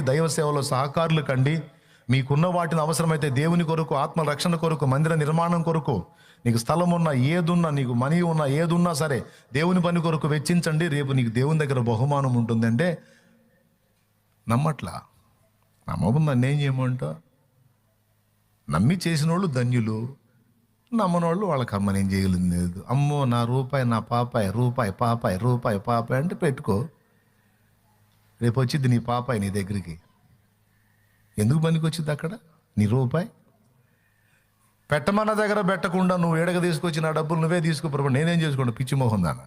దైవ సేవలో సహకారులు కండి. మీకున్న వాటిని అవసరమైతే దేవుని కొరకు, ఆత్మ రక్షణ కొరకు, మందిర నిర్మాణం కొరకు, నీకు స్థలం ఉన్నా, ఏదున్నా, నీకు మనీ ఉన్నా, ఏదున్నా సరే దేవుని పని కొరకు వెచ్చించండి. రేపు నీకు దేవుని దగ్గర బహుమానం ఉంటుందంటే నమ్మట్లా. నమ్మకం నన్ను ఏం చేయమంటా? నమ్మి చేసిన వాళ్ళు ధన్యులు, నమ్మనోళ్ళు వాళ్ళకి అమ్మ నేను చేయలేదు. అమ్మో నా రూపాయి నా పాపాయి, రూపాయి పాపాయి, రూపాయి పాపాయి అంటే పెట్టుకో. రేపు వచ్చింది నీ పాపాయి నీ దగ్గరికి. ఎందుకు పనికి వచ్చింది అక్కడ నీ రూపాయి? పెట్టమన్న దగ్గర పెట్టకుండా నువ్వు ఏడగ తీసుకొచ్చి నా డబ్బులు నువ్వే తీసుకో. నేనేం చేసుకోండి? పిచ్చిమోహం దానా,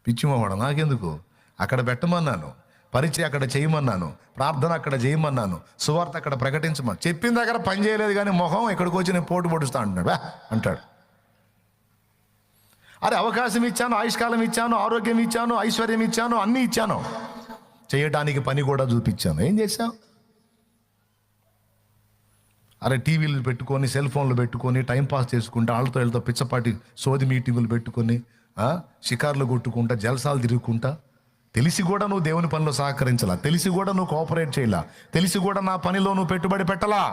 పిచ్చిమోహం నాకెందుకు? అక్కడ పెట్టమన్నాను, పరిచయం అక్కడ చేయమన్నాను, ప్రార్థన అక్కడ చేయమన్నాను, సువార్త అక్కడ ప్రకటించమని చెప్పిన దగ్గర పని చేయలేదు. కానీ మొహం ఇక్కడికి వచ్చి నేను పోటు పొడుస్తా అంటున్నాడు అంటాడు. అరే అవకాశం ఇచ్చాను, ఆయుష్కాలం ఇచ్చాను, ఆరోగ్యం ఇచ్చాను, ఐశ్వర్యం ఇచ్చాను, అన్నీ ఇచ్చాను, చేయడానికి పని కూడా చూపించాను. ఏం చేశావు? అరే టీవీలు పెట్టుకొని, సెల్ ఫోన్లు పెట్టుకొని టైంపాస్ చేసుకుంటా, వాళ్ళతో వీళ్ళతో పిచ్చపాటి సోది మీటింగులు పెట్టుకొని, షికార్లు కొట్టుకుంటా, జలసాలు తిరుగుకుంటా, తెలిసి కూడా నువ్వు దేవుని పనిలో సహకరించలా, తెలిసి కూడా నువ్వు కోఆపరేట్ చేయలా, తెలిసి కూడా నా పనిలో నువ్వు పెట్టుబడి పెట్టలా.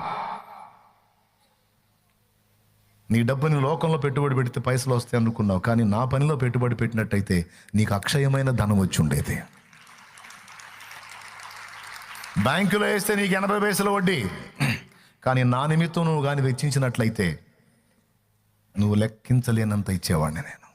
నీ డబ్బుని లోకంలో పెట్టుబడి పెడితే పైసలు వస్తాయి అనుకున్నావు, కానీ నా పనిలో పెట్టుబడి పెట్టినట్టయితే నీకు అక్షయమైన ధనం వచ్చి ఉండేది. బ్యాంకులో వేస్తే నీకు 80 పైసలు వడ్డీ, కానీ నా నిమిత్తం నువ్వు కానీ వెచ్చించినట్లయితే నువ్వు లెక్కించలేనంత ఇచ్చేవాడిని నేను.